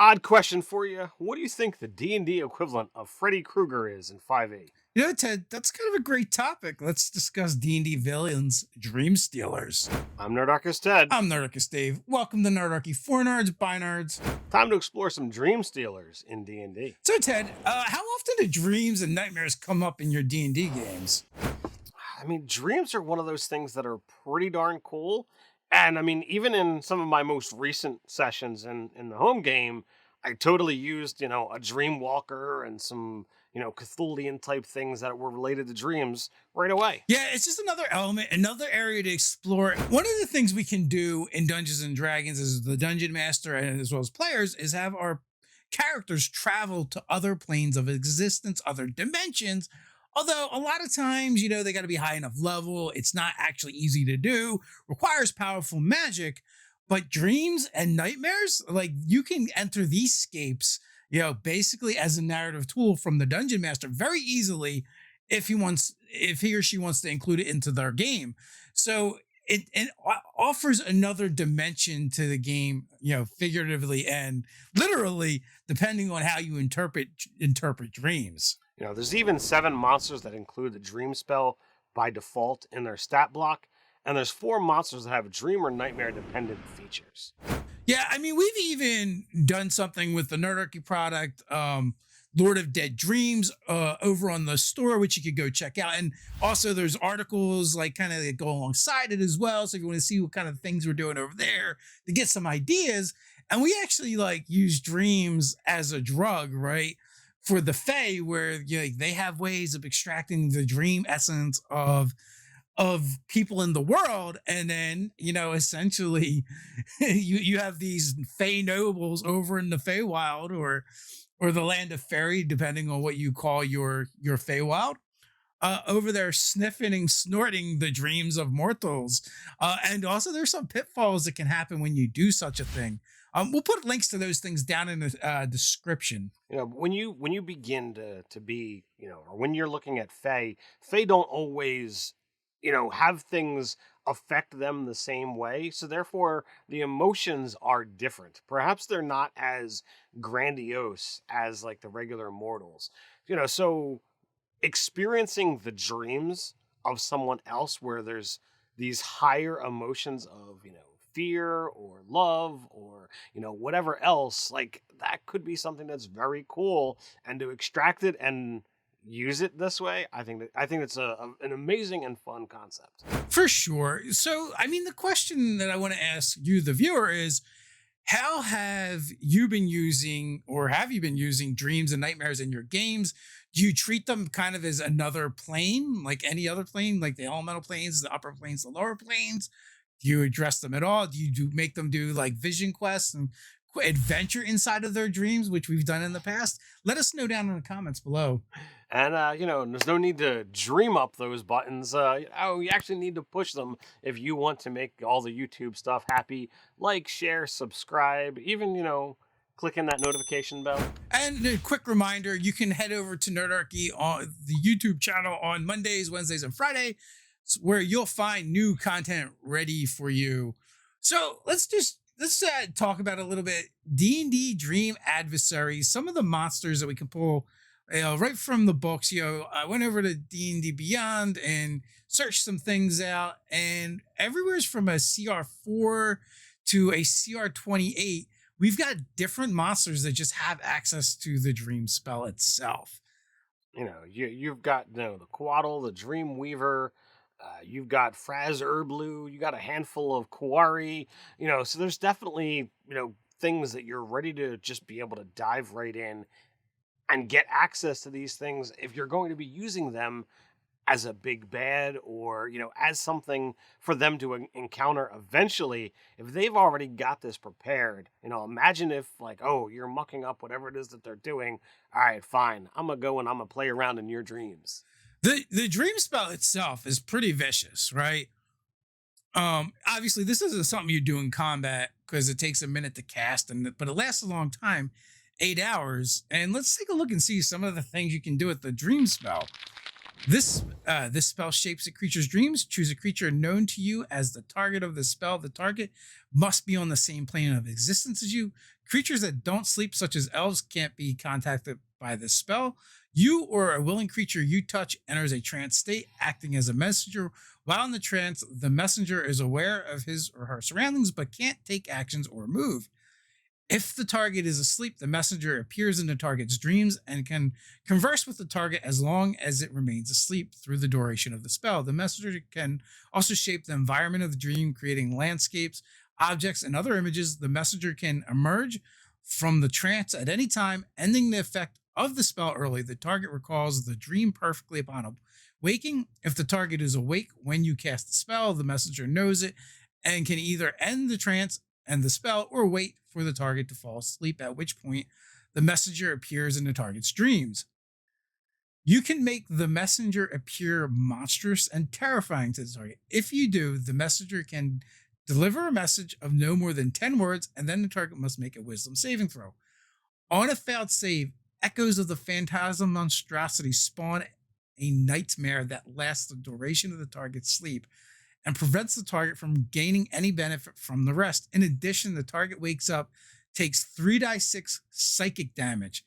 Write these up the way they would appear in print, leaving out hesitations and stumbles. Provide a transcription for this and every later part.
Odd question for you. What do you think the D&D equivalent of Freddy Krueger is in 5e? Ted, that's kind of a great topic. Let's discuss D&D villains, Dream Stealers. I'm Nerdarchy Ted. I'm Nerdarchy Dave. Welcome to Nerdarchy for Nerds, by Nerds. Time to explore some Dream Stealers in D&D. So, Ted, how often do dreams and nightmares come up in your D&D games? I mean, dreams are one of those things that are pretty darn cool. And I mean, even in some of my most recent sessions in the home game, I totally used, a dream walker and some, Cthulhian type things that were related to dreams right away. Yeah, it's just another element, another area to explore. One of the things we can do in Dungeons and Dragons as the Dungeon Master and as well as players is have our characters travel to other planes of existence, other dimensions. Although a lot of times, they got to be high enough level. It's not actually easy to do, requires powerful magic. But dreams and nightmares, like you can enter these scapes, basically as a narrative tool from the Dungeon Master very easily if he or she wants to include it into their game. So it offers another dimension to the game, figuratively and literally, depending on how you interpret dreams. There's even 7 monsters that include the dream spell by default in their stat block. And there's 4 monsters that have dream or nightmare dependent features. Yeah, I mean, we've even done something with the Nerdarchy product, Lord of Dead Dreams, over on the store, which you could go check out. And also there's articles like kind of go alongside it as well. So if you want to see what kind of things we're doing over there to get some ideas. And we actually use dreams as a drug, right? For the Fae, where they have ways of extracting the dream essence of people in the world, and then essentially you have these Fey nobles over in the Feywild or the land of fairy, depending on what you call your Feywild, over there sniffing and snorting the dreams of mortals, and also there's some pitfalls that can happen when you do such a thing. We'll put links to those things down in the description. When you begin to be, or when you're looking at Fae don't always have things affect them the same way. So therefore, the emotions are different. Perhaps they're not as grandiose as like the regular mortals. So experiencing the dreams of someone else where there's these higher emotions of, fear or love or, whatever else, like that could be something that's very cool. And to extract it and use it this way, I think it's an amazing and fun concept. For sure. So, I mean, the question that I want to ask you, the viewer, is how have you been using dreams and nightmares in your games? Do you treat them kind of as another plane, like any other plane, like the elemental planes, the upper planes, the lower planes? Do you address them at all? Do you make them do like vision quests and adventure inside of their dreams, which we've done in the past? Let us know down in the comments below. And, there's no need to dream up those buttons. You actually need to push them if you want to make all the YouTube stuff happy. Like, share, subscribe, even, clicking that notification bell. And a quick reminder, you can head over to Nerdarchy on the YouTube channel on Mondays, Wednesdays, and Friday, where you'll find new content ready for you. So let's talk about a little bit D&D Dream Adversaries, some of the monsters that we can pull right from the books. I went over to D&D Beyond and searched some things out, and everywhere's from a CR4 to a CR28. We've got different monsters that just have access to the dream spell itself. You've got the Quaddle, the Dream Weaver. You've got Fraz Urblu, you got a handful of Kuari, so there's definitely, things that you're ready to just be able to dive right in and get access to these things if you're going to be using them as a big bad or, as something for them to encounter eventually. If they've already got this prepared, imagine if you're mucking up whatever it is that they're doing. All right, fine. I'm going to go and I'm going to play around in your dreams. The dream spell itself is pretty vicious, right? Obviously this isn't something you do in combat because it takes a minute to cast, but it lasts a long time, 8 hours. And let's take a look and see some of the things you can do with the dream spell. This spell shapes a creature's dreams. Choose a creature known to you as the target of the spell. The target must be on the same plane of existence as you. Creatures that don't sleep, such as elves, can't be contacted by this spell. You or a willing creature you touch enters a trance state, acting as a messenger. While in the trance, the messenger is aware of his or her surroundings but can't take actions or move. If the target is asleep, the messenger appears in the target's dreams and can converse with the target as long as it remains asleep through the duration of the spell. The messenger can also shape the environment of the dream, creating landscapes, objects, and other images. The messenger can emerge from the trance at any time, ending the effect of the spell early. The target recalls the dream perfectly upon waking. If the target is awake when you cast the spell, the messenger knows it and can either end the trance and the spell or wait for the target to fall asleep, at which point the messenger appears in the target's dreams. You can make the messenger appear monstrous and terrifying to the target. If you do, the messenger can deliver a message of no more than 10 words, and then the target must make a wisdom saving throw. On a failed save, echoes of the phantasm monstrosity spawn a nightmare that lasts the duration of the target's sleep and prevents the target from gaining any benefit from the rest. In addition, the target wakes up, takes 3d6 psychic damage.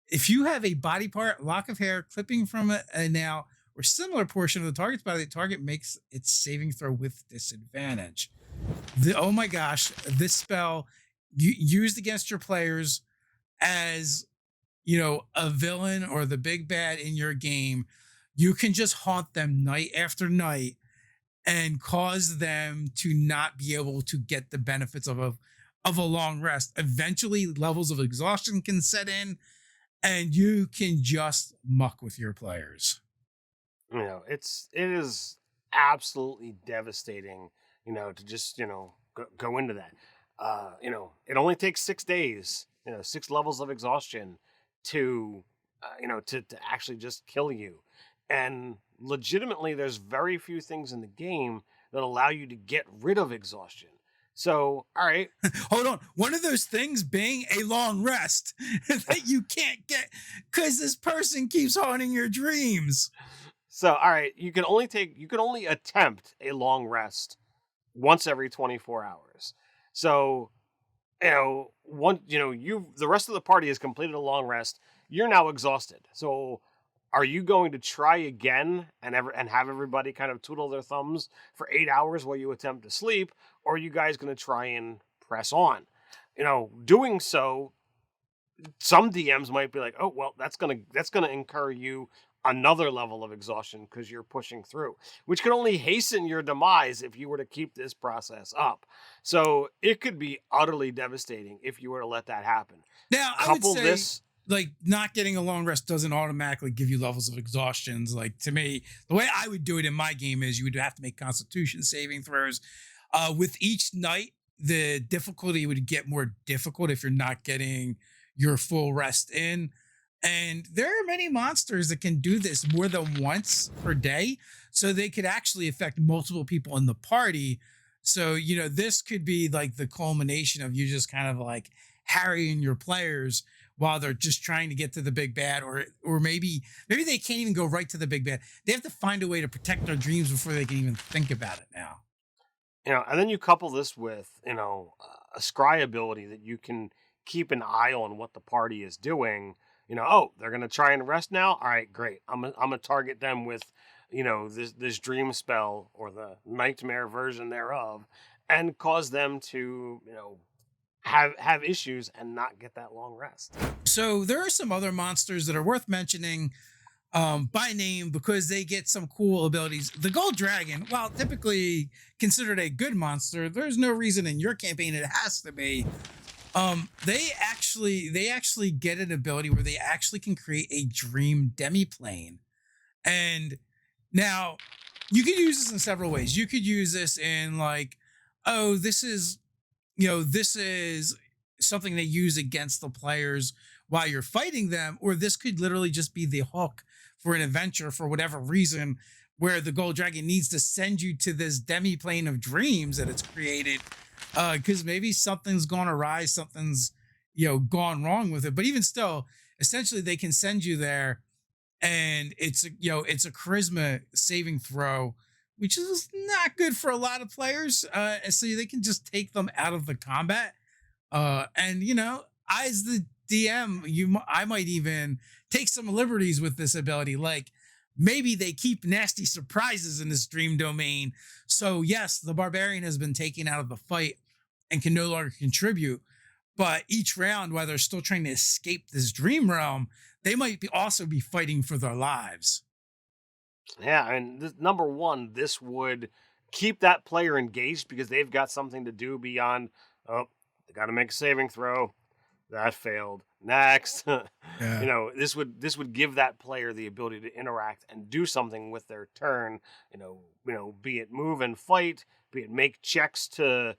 If you have a body part, lock of hair, clipping from a nail, or similar portion of the target's body, the target makes its saving throw with disadvantage. Oh my gosh, this spell used against your players as, a villain or the big bad in your game, you can just haunt them night after night and cause them to not be able to get the benefits of a long rest. Eventually, levels of exhaustion can set in, and you can just muck with your players. It is absolutely devastating, to just, go into that. It only takes 6 days, 6 levels of exhaustion to, to actually just kill you. And legitimately, there's very few things in the game that allow you to get rid of exhaustion. So, all right. Hold on. One of those things being a long rest that you can't get because this person keeps haunting your dreams. So, all right, you can only attempt a long rest once every 24 hours. So, the rest of the party has completed a long rest. You're now exhausted. So, are you going to try again and have everybody kind of twiddle their thumbs for 8 hours while you attempt to sleep, or are you guys going to try and press on? Doing so, some DMs might be like, "Oh, well, that's gonna incur you another level of exhaustion because you're pushing through," which could only hasten your demise if you were to keep this process up. So it could be utterly devastating if you were to let that happen. Now, I would say, like, not getting a long rest doesn't automatically give you levels of exhaustions. Like, to me, the way I would do it in my game is you would have to make constitution saving throws. With each night, the difficulty would get more difficult if you're not getting your full rest in. And there are many monsters that can do this more than once per day. So they could actually affect multiple people in the party. So, this could be like the culmination of you just kind of like harrying your players while they're just trying to get to the big bad, or maybe they can't even go right to the big bad. They have to find a way to protect their dreams before they can even think about it now. And then you couple this with, a scry ability that you can keep an eye on what the party is doing. They're going to try and rest now. All right, great. I'm going to target them with, this dream spell or the nightmare version thereof and cause them to, have issues and not get that long rest. So there are some other monsters that are worth mentioning by name because they get some cool abilities. The Gold Dragon, while typically considered a good monster, there's no reason in your campaign it has to be. They actually get an ability where they actually can create a dream demiplane. And now you could use this in several ways. You could use this in like, oh, this is something they use against the players while you're fighting them, or this could literally just be the hook for an adventure for whatever reason, where the Gold Dragon needs to send you to this demiplane of dreams that it's created, because maybe something's gone awry, something's gone wrong with it. But even still, essentially they can send you there and it's a charisma saving throw, which is not good for a lot of players. So they can just take them out of the combat. And as the DM, I might even take some liberties with this ability, like maybe they keep nasty surprises in this dream domain. So yes, the barbarian has been taken out of the fight and can no longer contribute. But each round, while they're still trying to escape this dream realm, they might also be fighting for their lives. Yeah, and number one, this would keep that player engaged because they've got something to do beyond, oh, they got to make a saving throw. That failed. Next. Yeah. This would give that player the ability to interact and do something with their turn, be it move and fight, be it make checks to,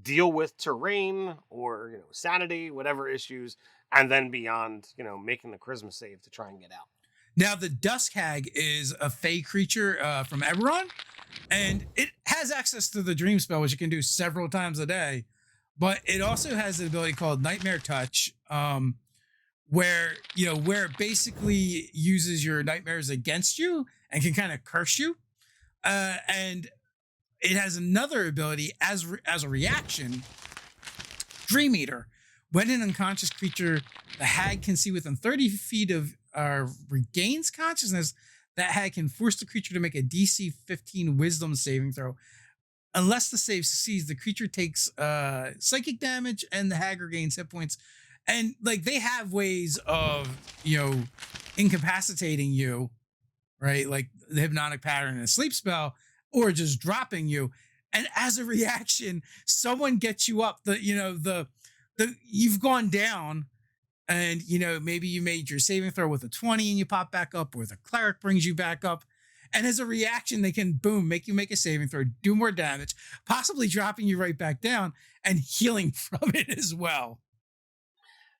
deal with terrain or, sanity, whatever issues, and then beyond, making the charisma save to try and get out. Now, the Dusk Hag is a fey creature from Eberron, and it has access to the Dream Spell, which it can do several times a day. But it also has an ability called Nightmare Touch, where it basically uses your nightmares against you and can kind of curse you. And it has another ability as a reaction, Dream Eater. When an unconscious creature the hag can see within 30 feet of regains consciousness, that hag can force the creature to make a DC 15 Wisdom saving throw. Unless the save succeeds, the creature takes psychic damage and the hag regains hit points. And they have ways of incapacitating you, right? Like the hypnotic pattern and a sleep spell, or just dropping you. And as a reaction, someone gets you up. You've gone down, and maybe you made your saving throw with a 20 and you pop back up, or the cleric brings you back up. And as a reaction, they can make you make a saving throw, do more damage, possibly dropping you right back down and healing from it as well.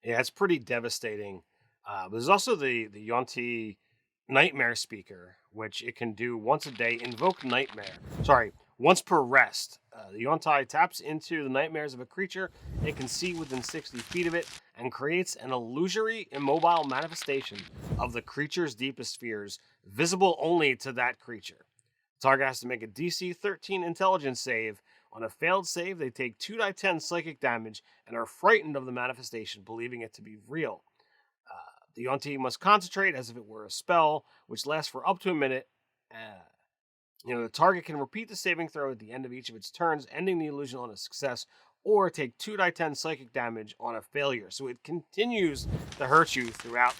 Yeah, it's pretty devastating. There's also the Yonti Nightmare Speaker, which it can do once a day. Invoke Nightmare. Sorry, once per rest. The Yonti taps into the nightmares of a creature it can see within 60 feet of it and creates an illusory, immobile manifestation of the creature's deepest fears, visible only to that creature. The target has to make a DC 13 intelligence save. On a failed save, they take 2d10 psychic damage and are frightened of the manifestation, believing it to be real. The Yonti must concentrate as if it were a spell, which lasts for up to a minute. The target can repeat the saving throw at the end of each of its turns, ending the illusion on a success, or take 2d10 psychic damage on a failure. So it continues to hurt you throughout,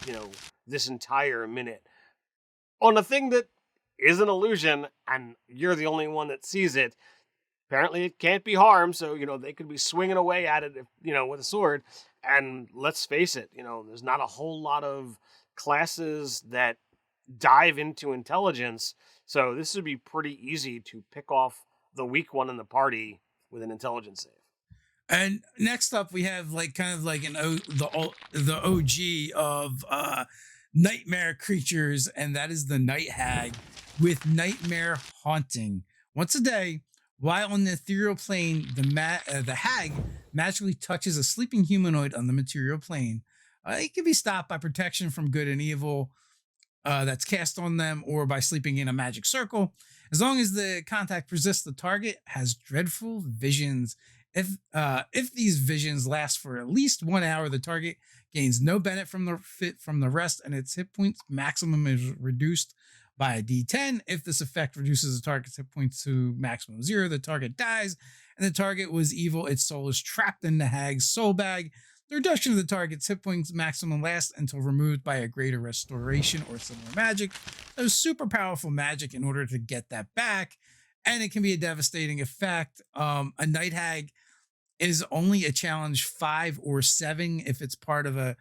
this entire minute. On a thing that is an illusion, and you're the only one that sees it. Apparently it can't be harmed, so, they could be swinging away at it, with a sword. And let's face it, there's not a whole lot of classes that dive into intelligence. So this would be pretty easy to pick off the weak one in the party with an intelligence save. And next up, we have the OG of nightmare creatures, and that is the Night Hag with Nightmare Haunting. Once a day, while on the ethereal plane, the hag magically touches a sleeping humanoid on the material plane. It can be stopped by protection from good and evil that's cast on them, or by sleeping in a magic circle. As long as the contact persists, the target has dreadful visions. If these visions last for at least 1 hour, the target gains no benefit from the rest, and its hit points maximum is reduced by a D10. If this effect reduces the target's hit points to maximum 0, the target dies, and the target was evil. Its soul is trapped in the hag's soul bag. The reduction of the target's hit points maximum lasts until removed by a greater restoration or similar magic. So super powerful magic in order to get that back, and it can be a devastating effect. A Night Hag is only a challenge 5 or 7 if it's part of a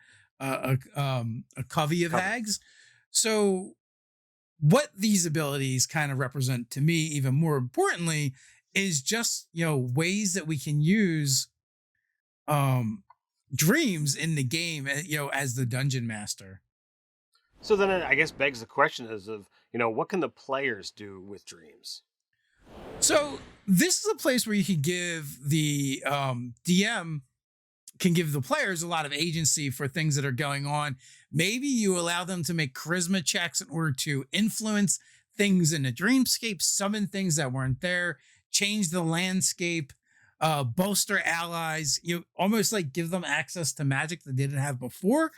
covey of hags. So what these abilities kind of represent to me, even more importantly, is just ways that we can use dreams in the game, as the dungeon master. So then it, I guess, begs the question what can the players do with dreams? So this is a place where you could give the DM can give the players a lot of agency for things that are going on. Maybe you allow them to make charisma checks in order to influence things in the dreamscape, summon things that weren't there, change the landscape, bolster allies. You almost like give them access to magic that they didn't have before.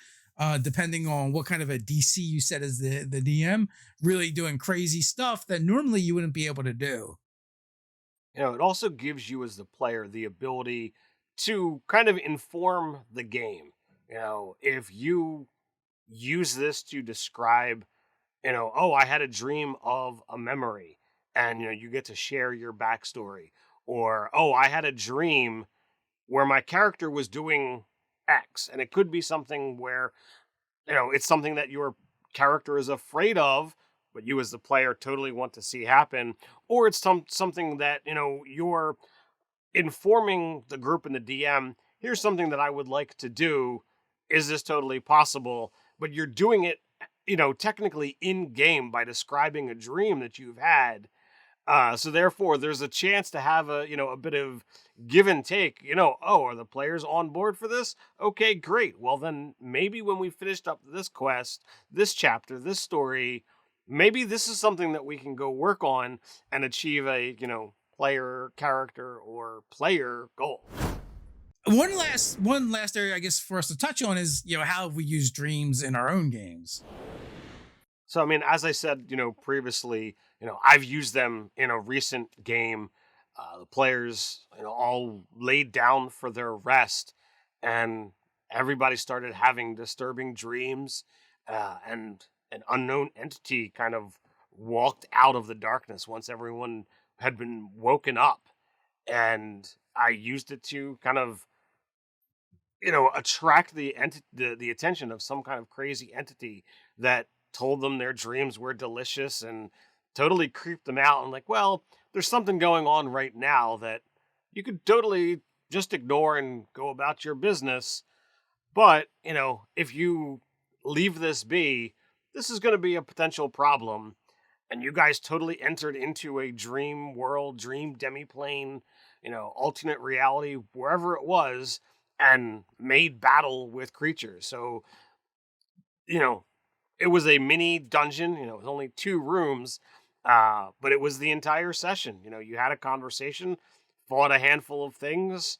Depending on what kind of a DC you set as the DM, really doing crazy stuff that normally you wouldn't be able to do. It also gives you as the player the ability to kind of inform the game. If you use this to describe, oh, I had a dream of a memory, and you get to share your backstory, or oh, I had a dream where my character was doing X, and it could be something where it's something that your character is afraid of, but you as the player totally want to see happen, or it's something that you're informing the group and the DM. Here's something that I would like to do. Is this totally possible? But you're doing it, technically in game by describing a dream that you've had. So therefore, there's a chance to have a bit of give and take. Oh, are the players on board for this? Okay, great. Well, then maybe when we finished up this quest, this chapter, this story, maybe this is something that we can go work on and achieve a player character or player goal. One last area I guess for us to touch on is how we use dreams in our own games. So, I mean, as I said, previously, I've used them in a recent game. The players, all laid down for their rest, and everybody started having disturbing dreams, and an unknown entity kind of walked out of the darkness once everyone had been woken up, and I used it to kind of attract the attention of some kind of crazy entity that told them their dreams were delicious and totally creeped them out. And like, well, there's something going on right now that you could totally just ignore and go about your business. But, if you leave this be, this is going to be a potential problem. And you guys totally entered into a dream world, dream demiplane, alternate reality, wherever it was, and made battle with creatures. So, you know, it was a mini dungeon. It was only 2 rooms, but it was the entire session. You had a conversation, fought a handful of things,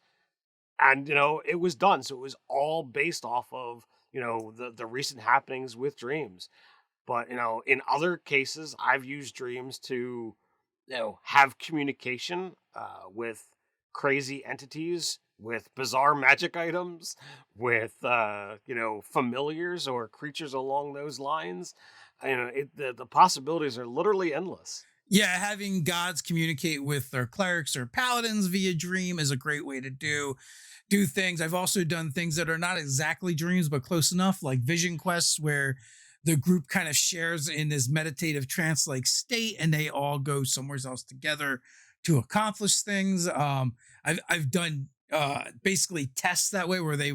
and it was done. So it was all based off of the recent happenings with dreams. But in other cases, I've used dreams to have communication with crazy entities, with bizarre magic items, with familiars or creatures along those lines. The possibilities are literally endless. Yeah, having gods communicate with their clerics or paladins via dream is a great way to do things. I've also done things that are not exactly dreams but close enough, like vision quests, where the group kind of shares in this meditative trance like state and they all go somewhere else together to accomplish things. I've done basically tests that way, where they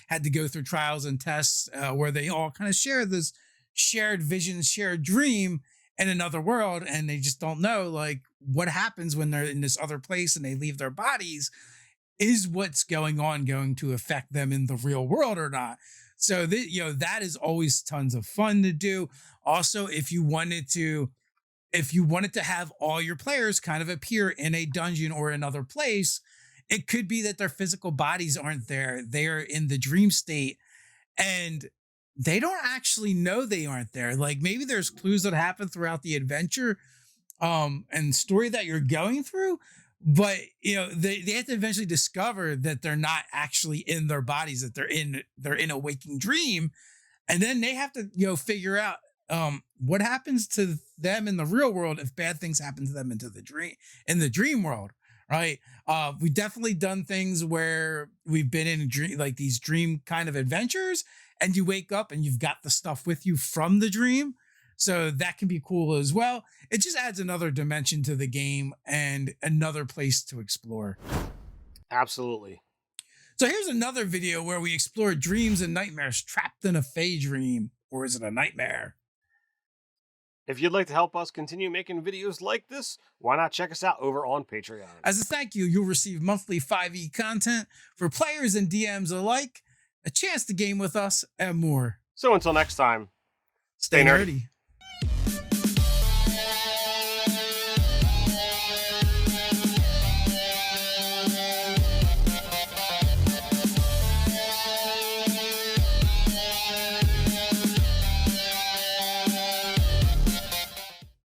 had to go through trials and tests where they all kind of share this shared vision, shared dream in another world, and they just don't know like what happens when they're in this other place and they leave their bodies. Is what's going on going to affect them in the real world or not? So that is always tons of fun to do. Also, if you wanted to have all your players kind of appear in a dungeon or another place, it could be that their physical bodies aren't there. They're in the dream state and they don't actually know they aren't there. Like maybe there's clues that happen throughout the adventure and story that you're going through, but they have to eventually discover that they're not actually in their bodies, that they're in a waking dream, and then they have to figure out what happens to them in the real world if bad things happen to them in the dream world, right? We definitely done things where we've been in a dream, like these dream kind of adventures, and you wake up and you've got the stuff with you from the dream. So that can be cool as well. It just adds another dimension to the game and another place to explore. Absolutely. So here's another video where we explore dreams and nightmares trapped in a fey dream. Or is it a nightmare? If you'd like to help us continue making videos like this, why not check us out over on Patreon? As a thank you, you'll receive monthly 5e content for players and DMs alike, a chance to game with us, and more. So until next time, Stay nerdy.